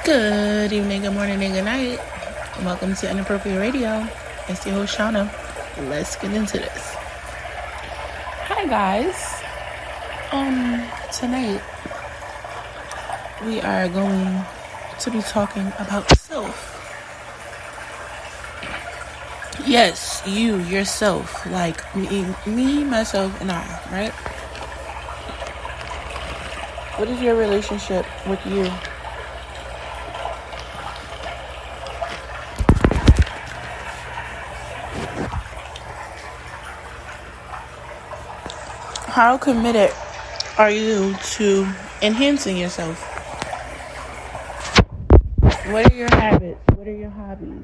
Good evening, good morning, and good night. Welcome to Inappropriate Radio. It's your host, Shauna. Let's get into this. Hi, guys. Tonight we are going to be talking about self. Yes, you, yourself, like me, myself, and I, right? What is your relationship with you? How committed are you to enhancing yourself? What are your habits? What are your hobbies?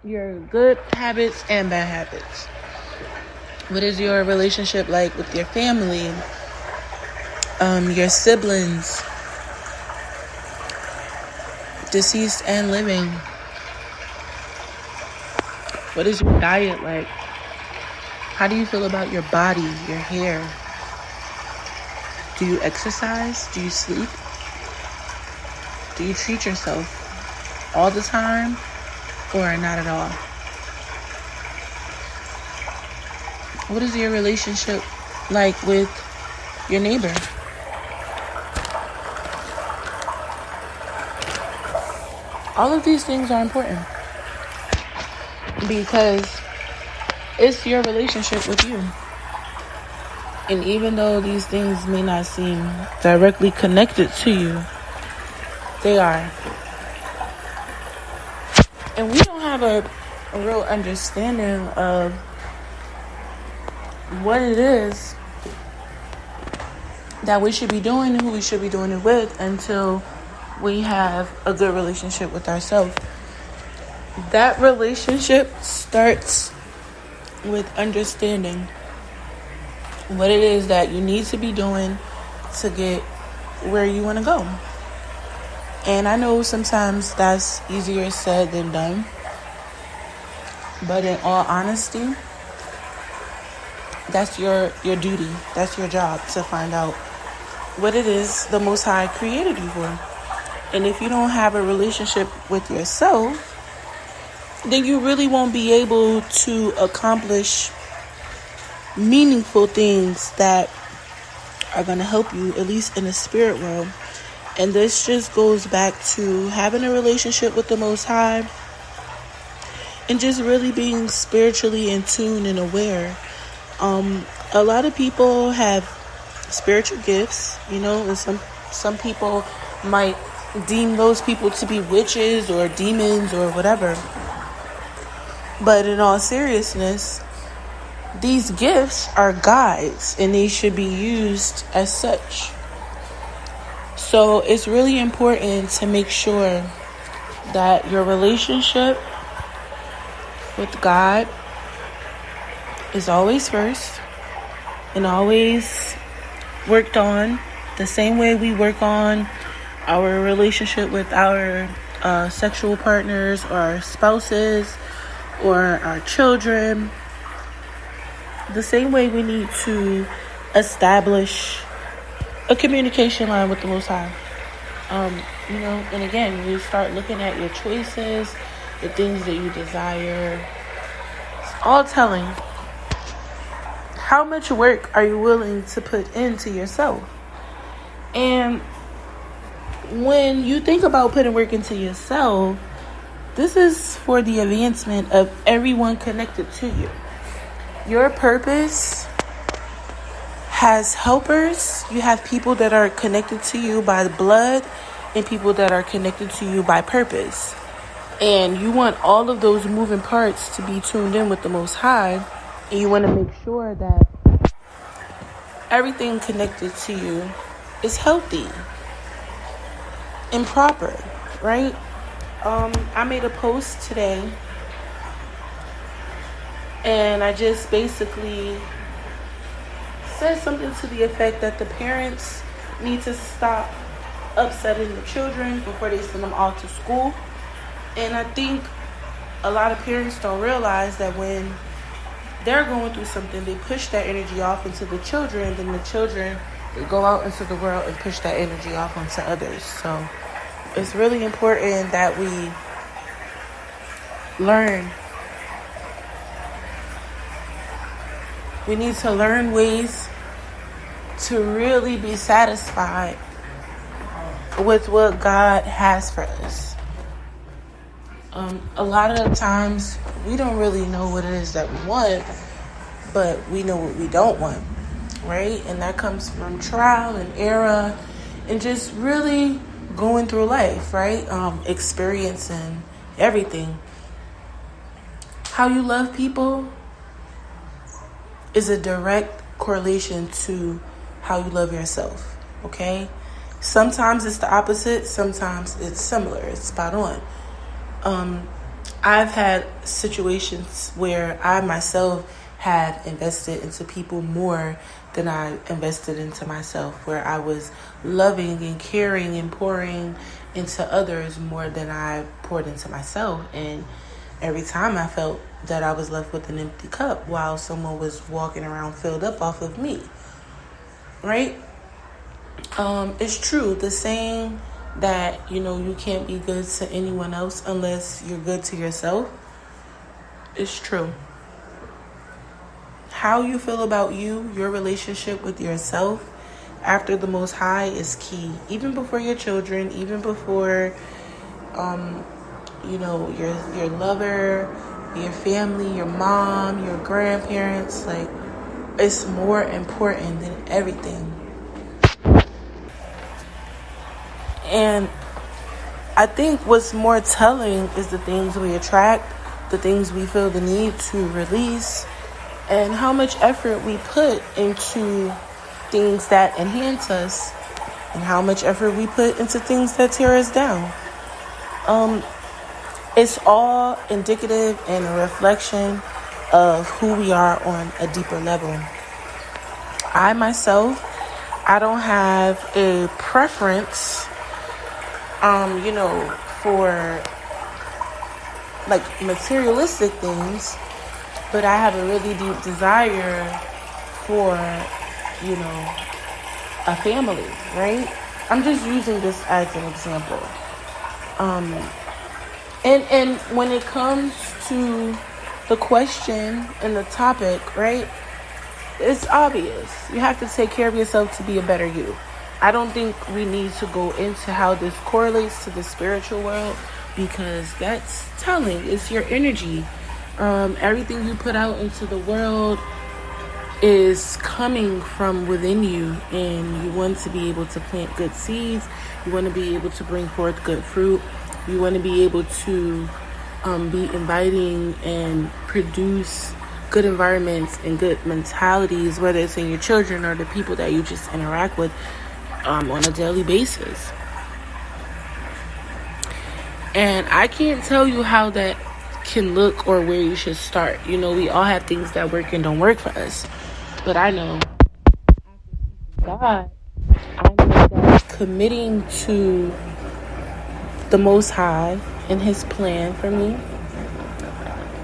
Your good habits and bad habits. What is your relationship like with your family? Your siblings, deceased and living? What is your diet like? How do you feel about your body, your hair? Do you exercise? Do you sleep? Do you treat yourself all the time or not at all? What is your relationship like with your neighbor? All of these things are important because it's your relationship with you. And even though these things may not seem directly connected to you, they are. And we don't have a real understanding of what it is that we should be doing and who we should be doing it with until we have a good relationship with ourselves. That relationship starts with understanding what it is that you need to be doing to get where you want to go. And I know sometimes that's easier said than done, but in all honesty, that's your duty. That's your job to find out what it is the Most High created you for. And if you don't have a relationship with yourself, then you really won't be able to accomplish meaningful things that are going to help you, at least in the spirit world. And this just goes back to having a relationship with the Most High and just really being spiritually in tune and aware. A lot of people have spiritual gifts, and some people might deem those people to be witches or demons or whatever. But in all seriousness, these gifts are guides and they should be used as such. So it's really important to make sure that your relationship with God is always first and always worked on the same way we work on our relationship with our sexual partners or our spouses or our children. The same way we need to establish a communication line with the Most High. And again, you start looking at your choices, the things that you desire. It's all telling. How much work are you willing to put into yourself? And when you think about putting work into yourself, this is for the advancement of everyone connected to you. Your purpose has helpers. You have people that are connected to you by blood and people that are connected to you by purpose. And you want all of those moving parts to be tuned in with the Most High. And you want to make sure that everything connected to you is healthy and proper, right? I made a post today and I just basically said something to the effect that the parents need to stop upsetting the children before they send them off to school. And I think a lot of parents don't realize that when they're going through something, they push that energy off into the children, then the children, they go out into the world and push that energy off onto others. So It's really important that we learn. We need to learn ways to really be satisfied with what God has for us. A lot of the times we don't really know what it is that we want, but we know what we don't want, right? And that comes from trial and error and just really going through life, right? Experiencing everything. How you love people is a direct correlation to how you love yourself, okay? Sometimes it's the opposite, sometimes it's similar, it's spot on. I've had situations where I myself have invested into people more than I invested into myself, where I was loving and caring and pouring into others more than I poured into myself. And every time I felt that I was left with an empty cup while someone was walking around filled up off of me, right? It's true, the saying that, you can't be good to anyone else unless you're good to yourself. It's true. How you feel about you, your relationship with yourself after the Most High is key. Even before your children, even before, your lover, your family, your mom, your grandparents. Like, it's more important than everything. And I think what's more telling is the things we attract, the things we feel the need to release, and how much effort we put into things that enhance us, and how much effort we put into things that tear us down. It's all indicative and a reflection of who we are on a deeper level. I myself, I don't have a preference for like materialistic things, but I have a really deep desire for, a family, right? I'm just using this as an example. And when it comes to the question and the topic, right, it's obvious. You have to take care of yourself to be a better you. I don't think we need to go into how this correlates to the spiritual world, because that's telling. It's your energy. Everything you put out into the world is coming from within you, and you want to be able to plant good seeds. You want to be able to bring forth good fruit. You want to be able to be inviting and produce good environments and good mentalities, whether it's in your children or the people that you just interact with on a daily basis. And I can't tell you how that can look or where you should start. We all have things that work and don't work for us. But I know God, I know that committing to the Most High and His plan for me,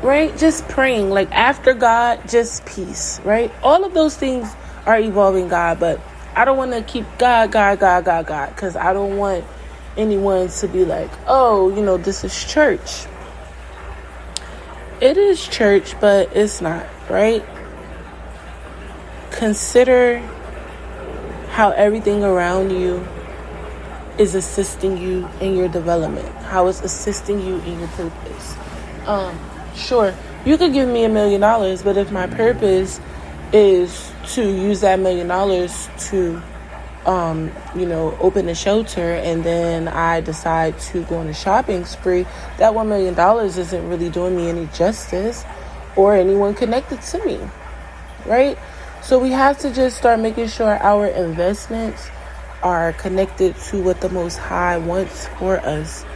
right? Just praying, like after God, just peace, right? All of those things are evolving God, but I don't want to keep God, because I don't want anyone to be like, oh, this is church. It is church, but it's not, right? Consider how everything around you is assisting you in your development, how it's assisting you in your purpose. Sure, you could give me $1 million, but if my purpose is to use that $1 million to open a shelter, and then I decide to go on a shopping spree, that $1 million isn't really doing me any justice or anyone connected to me, right? So we have to just start making sure our investments are connected to what the Most High wants for us.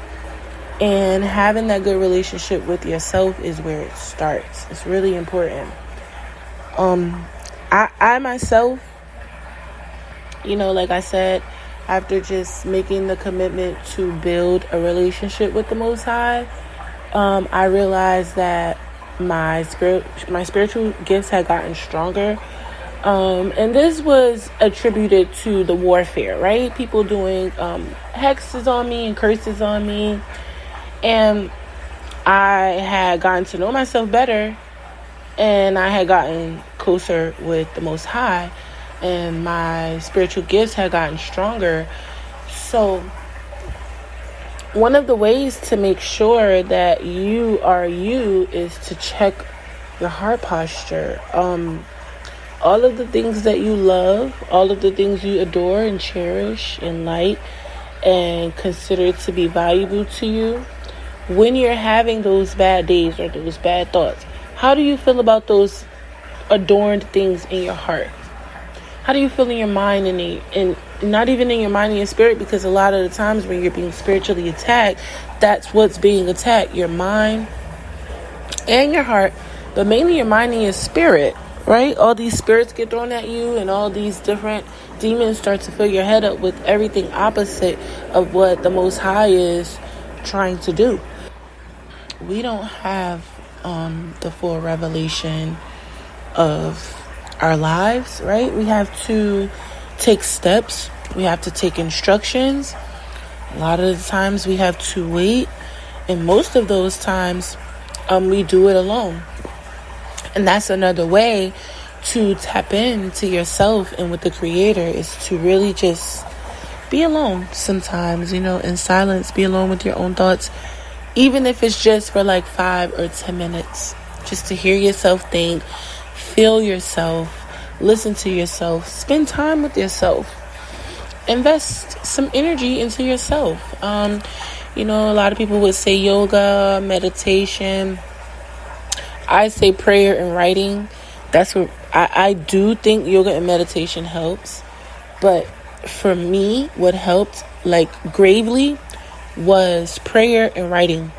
And having that good relationship with yourself is where it starts. It's really important. I myself, like I said, after just making the commitment to build a relationship with the Most High, I realized that my spiritual gifts had gotten stronger. And this was attributed to the warfare, right? People doing hexes on me and curses on me. And I had gotten to know myself better, and I had gotten closer with the Most High, and my spiritual gifts had gotten stronger. So one of the ways to make sure that you are you is to check your heart posture. All of the things that you love, all of the things you adore and cherish and like and consider to be valuable to you, when you're having those bad days or those bad thoughts, how do you feel about those adorned things in your heart? How do you feel in your mind and not even in your mind and your spirit? Because a lot of the times when you're being spiritually attacked, that's what's being attacked. Your mind and your heart, but mainly your mind and your spirit, right? All these spirits get thrown at you, and all these different demons start to fill your head up with everything opposite of what the Most High is trying to do. We don't have the full revelation of our lives, right? We have to take steps. We have to take instructions. A lot of the times we have to wait, and most of those times we do it alone. And that's another way to tap into yourself and with the Creator, is to really just be alone sometimes, in silence. Be alone with your own thoughts, even if it's just for like 5 or 10 minutes, just to hear yourself think, feel yourself, listen to yourself, spend time with yourself, invest some energy into yourself. A lot of people would say yoga, meditation. I say prayer and writing. That's what I do think yoga and meditation helps. But for me, what helped like gravely was prayer and writing,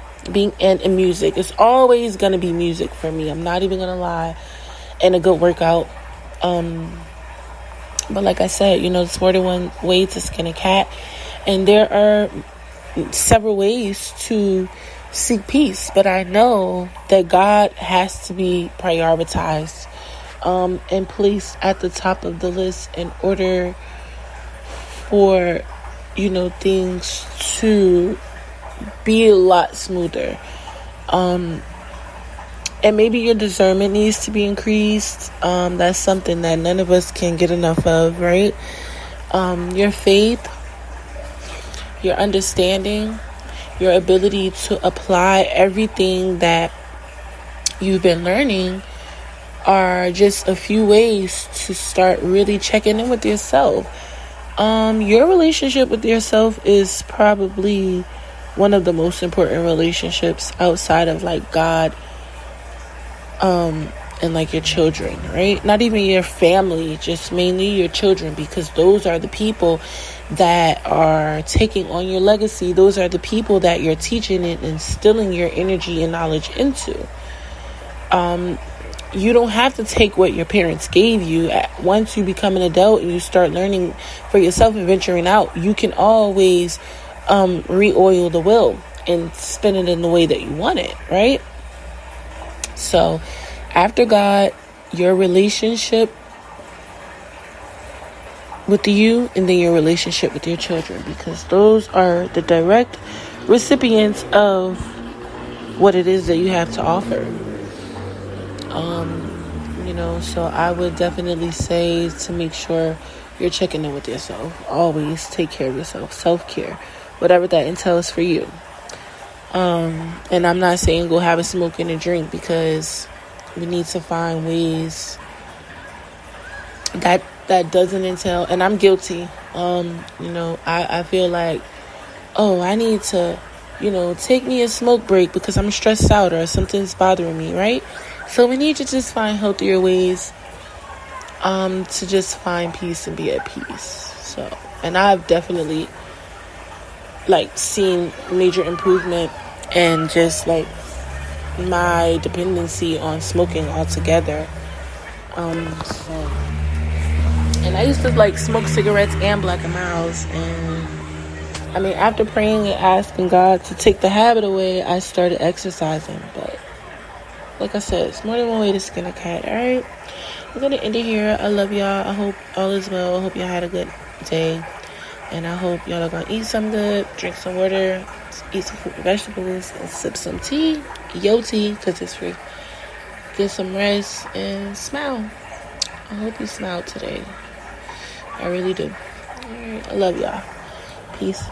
and music. It's always going to be music for me. I'm not even going to lie. And a good workout. But like I said, it's more than one way to skin a cat. And there are several ways to seek peace. But I know that God has to be prioritized and placed at the top of the list in order for, things to be a lot smoother. And maybe your discernment needs to be increased. That's something that none of us can get enough of, right? Your faith, your understanding, your ability to apply everything that you've been learning are just a few ways to start really checking in with yourself. Your relationship with yourself is probably one of the most important relationships outside of like God, and like your children, right? Not even your family, just mainly your children, because those are the people that are taking on your legacy. Those are the people that you're teaching and instilling your energy and knowledge into. You don't have to take what your parents gave you. Once you become an adult and you start learning for yourself and venturing out, you can always re-oil the wheel and spin it in the way that you want it, right? So after God, your relationship with you, and then your relationship with your children, because those are the direct recipients of what it is that you have to offer. So I would definitely say to make sure you're checking in with yourself. Always take care of yourself. Self-care, whatever that entails for you. And I'm not saying go have a smoke and a drink, because we need to find ways that doesn't entail, and I'm guilty. I feel like, I need to, take me a smoke break because I'm stressed out or something's bothering me, right? So we need to just find healthier ways to just find peace and be at peace. So, and I've definitely seen major improvement and just my dependency on smoking altogether. And I used to smoke cigarettes and Black and Milds, and after praying and asking God to take the habit away, I started exercising. But like I said, it's more than one way to skin a cat, alright? I'm going to end it here. I love y'all. I hope all is well. I hope y'all had a good day. And I hope y'all are going to eat some good, drink some water, eat some fruit and vegetables, and sip some tea. Yo tea, because it's free. Get some rest and smile. I hope you smile today. I really do. All right. I love y'all. Peace.